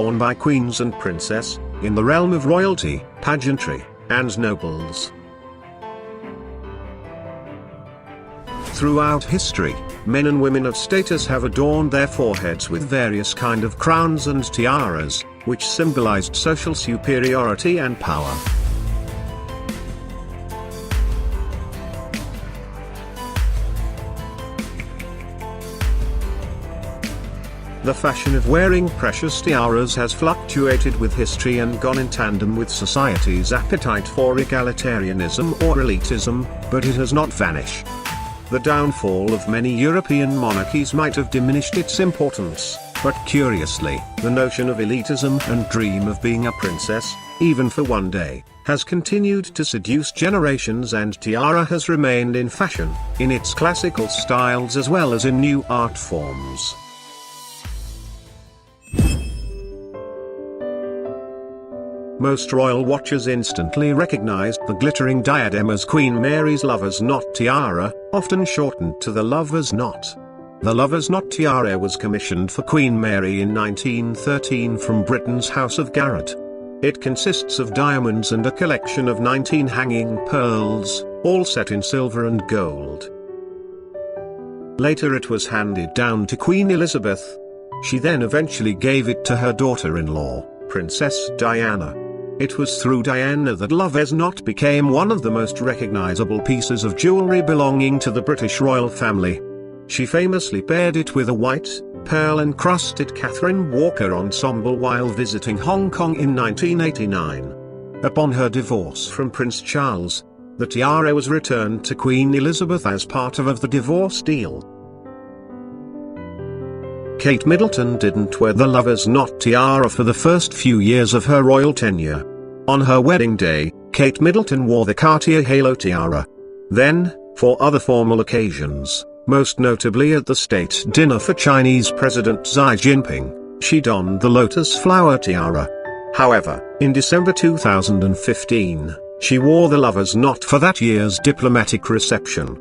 worn by queens and princess, in the realm of royalty, pageantry, and nobles. Throughout history, men and women of status have adorned their foreheads with various kind of crowns and tiaras, which symbolized social superiority and power. The fashion of wearing precious tiaras has fluctuated with history and gone in tandem with society's appetite for egalitarianism or elitism, but it has not vanished. The downfall of many European monarchies might have diminished its importance, but curiously, the notion of elitism and dream of being a princess, even for one day, has continued to seduce generations, and tiara has remained in fashion, in its classical styles as well as in new art forms. Most royal watchers instantly recognized the glittering diadem as Queen Mary's lover's knot tiara, often shortened to the lover's knot. The lover's knot tiara was commissioned for Queen Mary in 1913 from Britain's House of Garrett. It consists of diamonds and a collection of 19 hanging pearls, all set in silver and gold. Later it was handed down to Queen Elizabeth. She then eventually gave it to her daughter-in-law, Princess Diana. It was through Diana that lover's knot became one of the most recognizable pieces of jewelry belonging to the British royal family. She famously paired it with a white, pearl-encrusted Catherine Walker ensemble while visiting Hong Kong in 1989. Upon her divorce from Prince Charles, the tiara was returned to Queen Elizabeth as part of the divorce deal. Kate Middleton didn't wear the lover's knot tiara for the first few years of her royal tenure. On her wedding day, Kate Middleton wore the Cartier halo tiara. Then, for other formal occasions, most notably at the state dinner for Chinese President Xi Jinping, she donned the lotus flower tiara. However, in December 2015, she wore the lover's knot for that year's diplomatic reception.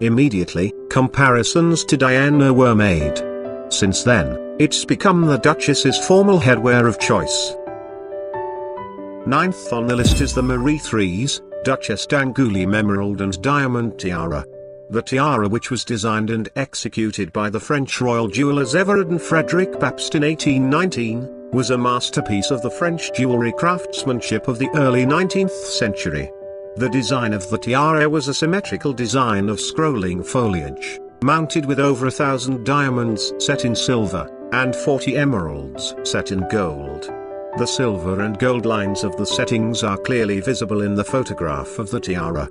Immediately, comparisons to Diana were made. Since then, it's become the Duchess's formal headwear of choice. Ninth on the list is the Marie III's, Duchesse d'Angoulême Emerald and Diamond Tiara. The tiara, which was designed and executed by the French royal jewelers Everard and Frederic Baptiste in 1819, was a masterpiece of the French jewelry craftsmanship of the early 19th century. The design of the tiara was a symmetrical design of scrolling foliage, mounted with over 1,000 diamonds set in silver, and 40 emeralds set in gold. The silver and gold lines of the settings are clearly visible in the photograph of the tiara.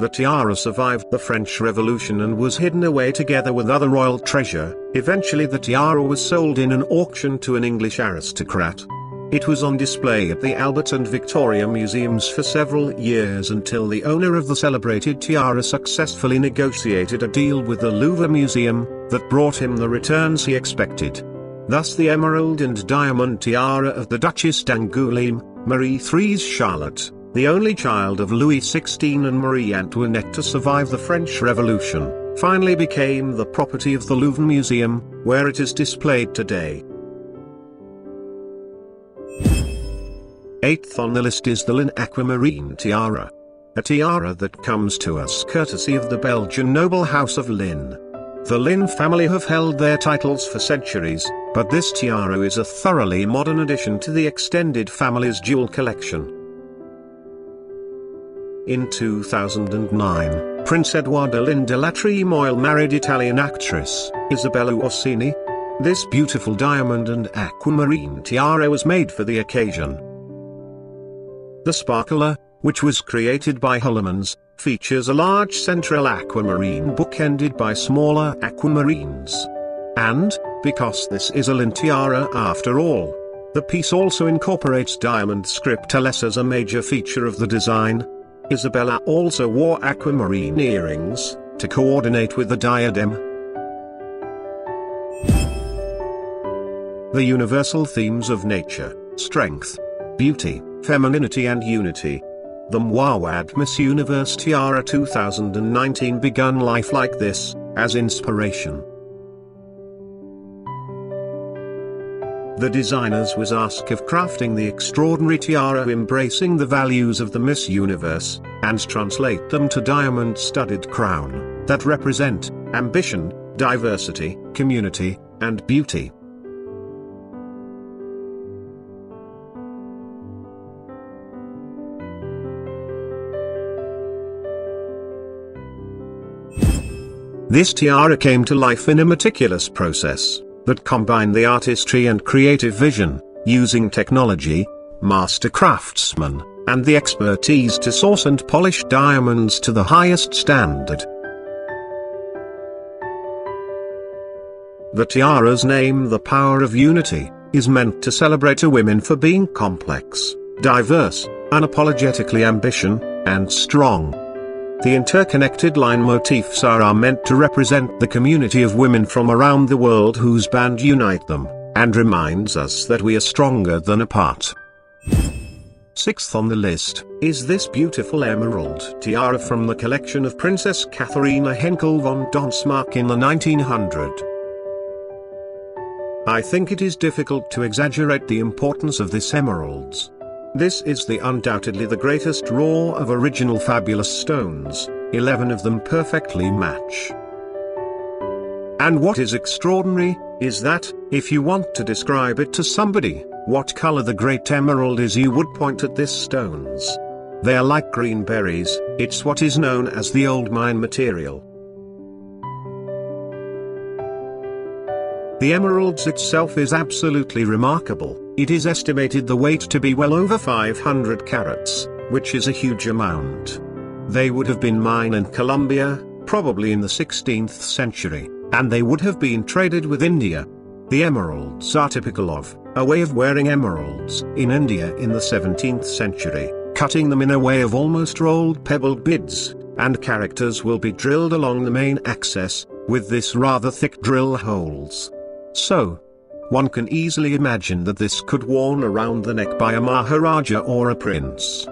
The tiara survived the French Revolution and was hidden away together with other royal treasure. Eventually the tiara was sold in an auction to an English aristocrat. It was on display at the Albert and Victoria Museums for several years until the owner of the celebrated tiara successfully negotiated a deal with the Louvre Museum that brought him the returns he expected. Thus the emerald and diamond tiara of the Duchesse d'Angoulême, Marie III's Charlotte, the only child of Louis XVI and Marie Antoinette to survive the French Revolution, finally became the property of the Louvre Museum, where it is displayed today. Eighth on the list is the Lin Aquamarine Tiara. A tiara that comes to us courtesy of the Belgian noble house of Lin. The Lin family have held their titles for centuries, but this tiara is a thoroughly modern addition to the extended family's jewel collection. In 2009, Prince Edoardo Lin della Tremoille married Italian actress Isabella Orsini. This beautiful diamond and aquamarine tiara was made for the occasion. The sparkler, which was created by Hollemans, features a large central aquamarine bookended by smaller aquamarines. And, because this is a Lin tiara after all, the piece also incorporates diamond scriptures as a major feature of the design. Isabella also wore aquamarine earrings, to coordinate with the diadem. The universal themes of nature, strength, beauty, femininity and unity. The Mouawad Miss Universe Tiara 2019 begun life like this, as inspiration. The designers was asked of crafting the extraordinary tiara embracing the values of the Miss Universe, and translate them to diamond-studded crown, that represent ambition, diversity, community, and beauty. This tiara came to life in a meticulous process that combined the artistry and creative vision, using technology, master craftsmen, and the expertise to source and polish diamonds to the highest standard. The tiara's name, The Power of Unity, is meant to celebrate a woman for being complex, diverse, unapologetically ambitious, and strong. The interconnected line motifs are meant to represent the community of women from around the world whose band unite them, and reminds us that we are stronger than apart. Sixth on the list is this beautiful emerald tiara from the collection of Princess Katharina Henkel von Donsmarck in the 1900s. I think it is difficult to exaggerate the importance of this emeralds. This is undoubtedly the greatest raw of original fabulous stones, 11 of them perfectly match. And what is extraordinary, is that, if you want to describe it to somebody, what color the great emerald is, you would point at these stones. They are like green berries, it's what is known as the old mine material. The emeralds itself is absolutely remarkable. It is estimated the weight to be well over 500 carats, which is a huge amount. They would have been mined in Colombia, probably in the 16th century, and they would have been traded with India. The emeralds are typical of a way of wearing emeralds in India in the 17th century, cutting them in a way of almost rolled pebbled beads, and characters will be drilled along the main axis, with this rather thick drill holes. So, one can easily imagine that this could worn around the neck by a Maharaja or a prince.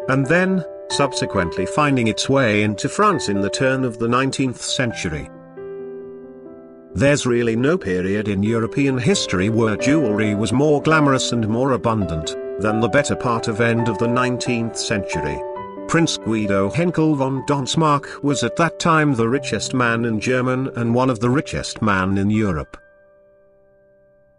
And then, subsequently finding its way into France in the turn of the 19th century. There's really no period in European history where jewelry was more glamorous and more abundant than the better part of end of the 19th century. Prince Guido Henkel von Donsmarck was at that time the richest man in Germany and one of the richest men in Europe.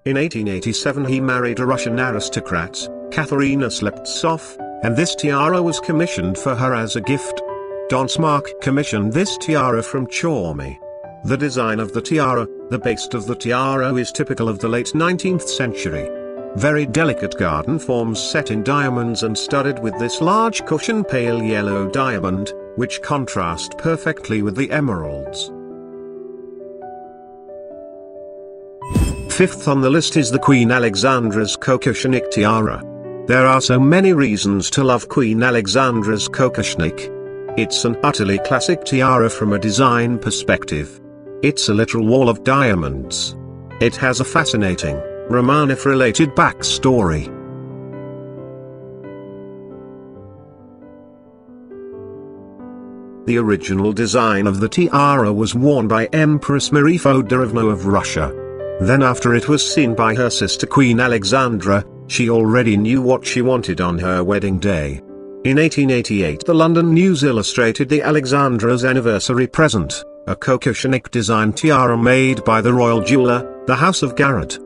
In 1887 he married a Russian aristocrat, Katharina Sleptsov, and this tiara was commissioned for her as a gift. Donsmarck commissioned this tiara from Chormy. The design of the tiara, the base of the tiara, is typical of the late 19th century. Very delicate garden forms set in diamonds and studded with this large cushion pale yellow diamond, which contrast perfectly with the emeralds. Fifth on the list is the Queen Alexandra's Kokoshnik tiara. There are so many reasons to love Queen Alexandra's Kokoshnik. It's an utterly classic tiara from a design perspective. It's a literal wall of diamonds. It has a fascinating Romanov-related backstory. The original design of the tiara was worn by Empress Marie Feodorovna of Russia. Then after it was seen by her sister Queen Alexandra, she already knew what she wanted on her wedding day. In 1888 the London News illustrated the Alexandra's anniversary present, a Kokoshnik design tiara made by the royal jeweler, the House of Garrett.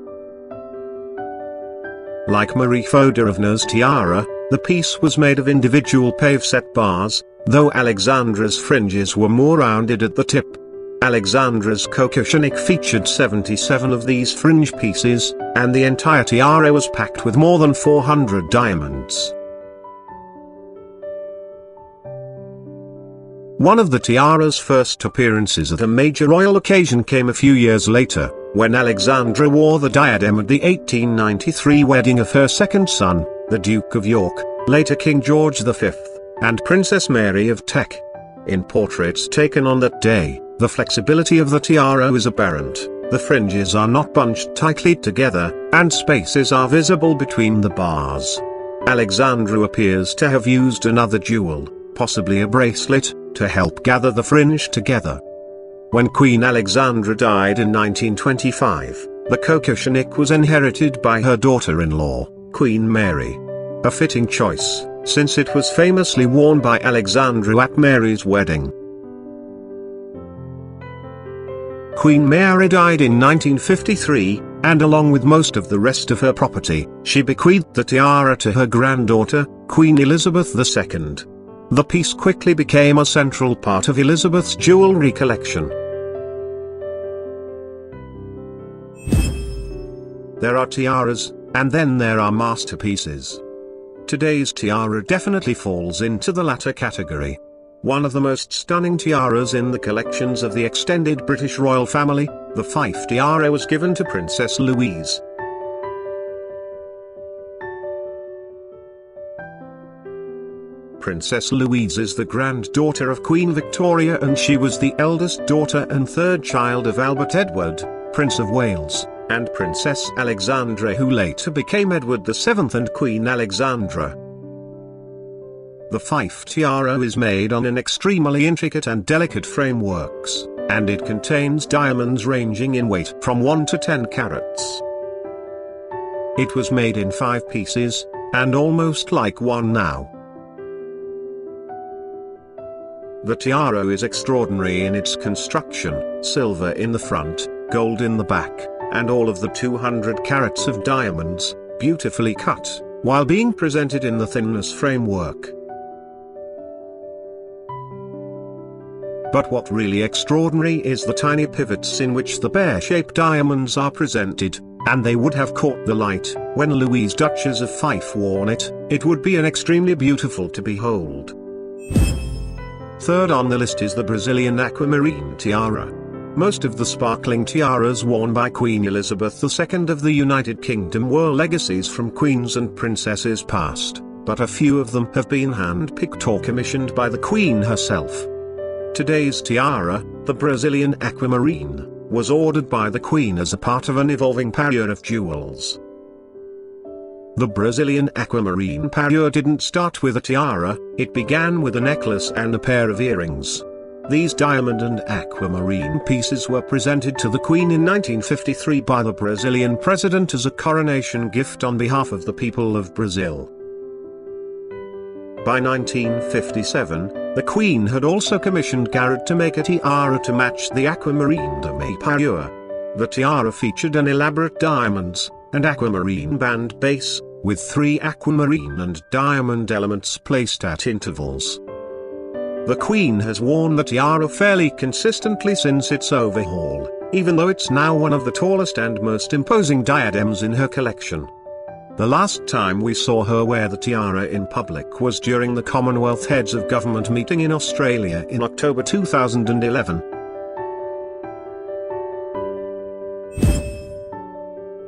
Like Marie Feodorovna's tiara, the piece was made of individual pave-set bars, though Alexandra's fringes were more rounded at the tip. Alexandra's Kokoshnik featured 77 of these fringe pieces, and the entire tiara was packed with more than 400 diamonds. One of the tiara's first appearances at a major royal occasion came a few years later, when Alexandra wore the diadem at the 1893 wedding of her second son, the Duke of York, later King George V, and Princess Mary of Teck. In portraits taken on that day, the flexibility of the tiara is apparent, the fringes are not bunched tightly together, and spaces are visible between the bars. Alexandra appears to have used another jewel, possibly a bracelet, to help gather the fringe together. When Queen Alexandra died in 1925, The coquettionic was inherited by her daughter-in-law, Queen Mary. A fitting choice, since it was famously worn by Alexandra at Mary's wedding. Queen Mary died in 1953, and along with most of the rest of her property, she bequeathed the tiara to her granddaughter, Queen Elizabeth II. The piece quickly became a central part of Elizabeth's jewelry collection. There are tiaras, and then there are masterpieces. Today's tiara definitely falls into the latter category. One of the most stunning tiaras in the collections of the extended British royal family, the Fife tiara, was given to Princess Louise. Princess Louise is the granddaughter of Queen Victoria, and she was the eldest daughter and third child of Albert Edward, Prince of Wales, and Princess Alexandra, who later became Edward VII and Queen Alexandra. The Fife tiara is made on an extremely intricate and delicate frameworks, and it contains diamonds ranging in weight from 1 to 10 carats. It was made in 5 pieces, and almost like one now. The tiara is extraordinary in its construction: silver in the front, gold in the back, and all of the 200 carats of diamonds, beautifully cut, while being presented in the thinness framework. But what really extraordinary is the tiny pivots in which the pear-shaped diamonds are presented, and they would have caught the light. When Louise, Duchess of Fife, worn it, it would be an extremely beautiful to behold. Third on the list is the Brazilian aquamarine tiara. Most of the sparkling tiaras worn by Queen Elizabeth II of the United Kingdom were legacies from queens and princesses past, but a few of them have been hand-picked or commissioned by the Queen herself. Today's tiara, the Brazilian aquamarine, was ordered by the Queen as a part of an evolving parure of jewels. The Brazilian aquamarine parure didn't start with a tiara, it began with a necklace and a pair of earrings. These diamond and aquamarine pieces were presented to the Queen in 1953 by the Brazilian president as a coronation gift on behalf of the people of Brazil. By 1957, the Queen had also commissioned Garrett to make a tiara to match the aquamarine dame parure. The tiara featured an elaborate diamonds and aquamarine band base, with 3 aquamarine and diamond elements placed at intervals. The Queen has worn the tiara fairly consistently since its overhaul, even though it's now one of the tallest and most imposing diadems in her collection. The last time we saw her wear the tiara in public was during the Commonwealth Heads of Government meeting in Australia in October 2011.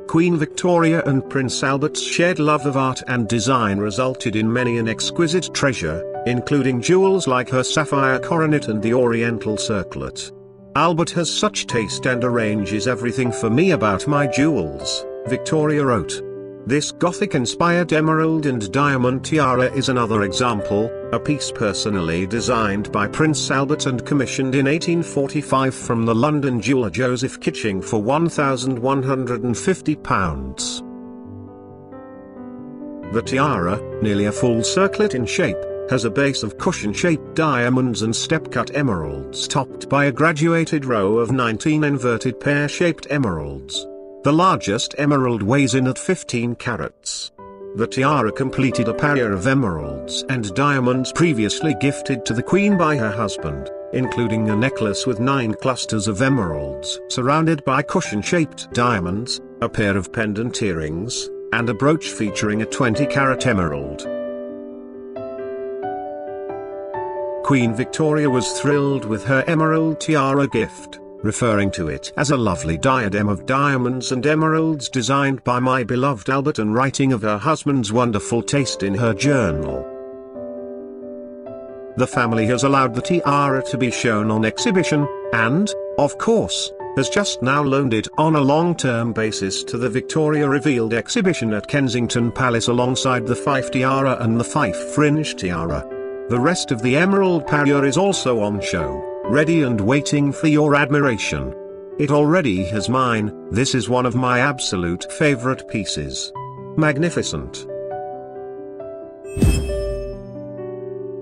Queen Victoria and Prince Albert's shared love of art and design resulted in many an exquisite treasure, including jewels like her sapphire coronet and the Oriental circlet. "Albert has such taste and arranges everything for me about my jewels," Victoria wrote. This Gothic-inspired emerald and diamond tiara is another example, a piece personally designed by Prince Albert and commissioned in 1845 from the London jeweller Joseph Kitching for £1,150. The tiara, nearly a full circlet in shape, has a base of cushion-shaped diamonds and step-cut emeralds topped by a graduated row of 19 inverted pear-shaped emeralds. The largest emerald weighs in at 15 carats. The tiara completed a parure of emeralds and diamonds previously gifted to the Queen by her husband, including a necklace with 9 clusters of emeralds surrounded by cushion-shaped diamonds, a pair of pendant earrings, and a brooch featuring a 20-carat emerald. Queen Victoria was thrilled with her emerald tiara gift, referring to it as a lovely diadem of diamonds and emeralds designed by my beloved Albert, and writing of her husband's wonderful taste in her journal. The family has allowed the tiara to be shown on exhibition, and, of course, has just now loaned it on a long-term basis to the Victoria Revealed exhibition at Kensington Palace alongside the Fife tiara and the Fife fringe tiara. The rest of the emerald parure is also on show, ready and waiting for your admiration. It already has mine. This is one of my absolute favorite pieces. Magnificent.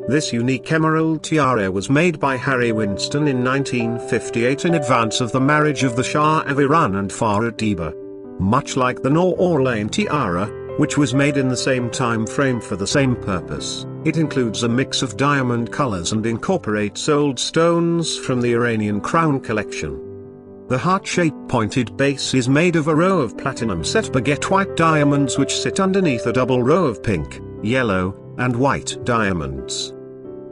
This unique emerald tiara was made by Harry Winston in 1958 in advance of the marriage of the Shah of Iran and Farah Diba. Much like the Nur Orlean tiara, which was made in the same time frame for the same purpose, it includes a mix of diamond colors and incorporates old stones from the Iranian crown collection. The heart-shaped pointed base is made of a row of platinum set baguette white diamonds which sit underneath a double row of pink, yellow, and white diamonds.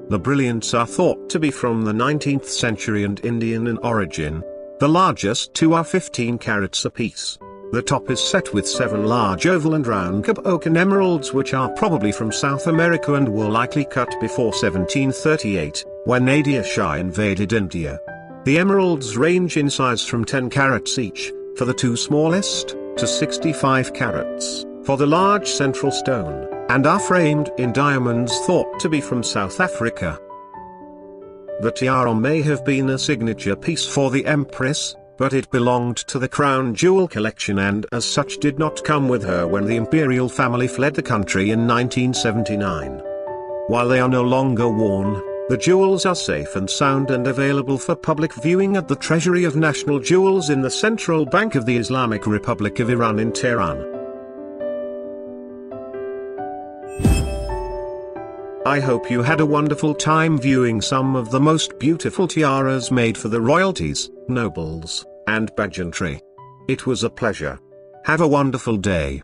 The brilliants are thought to be from the 19th century and Indian in origin. The largest two are 15 carats apiece. The top is set with 7 large oval and round Cabocan emeralds which are probably from South America and were likely cut before 1738, when Nadir Shah invaded India. The emeralds range in size from 10 carats each, for the two smallest, to 65 carats, for the large central stone, and are framed in diamonds thought to be from South Africa. The tiara may have been a signature piece for the Empress, but it belonged to the crown jewel collection and as such did not come with her when the imperial family fled the country in 1979. While they are no longer worn, the jewels are safe and sound and available for public viewing at the Treasury of National Jewels in the Central Bank of the Islamic Republic of Iran in Tehran. I hope you had a wonderful time viewing some of the most beautiful tiaras made for the royalties, nobles, and pageantry. It was a pleasure. Have a wonderful day.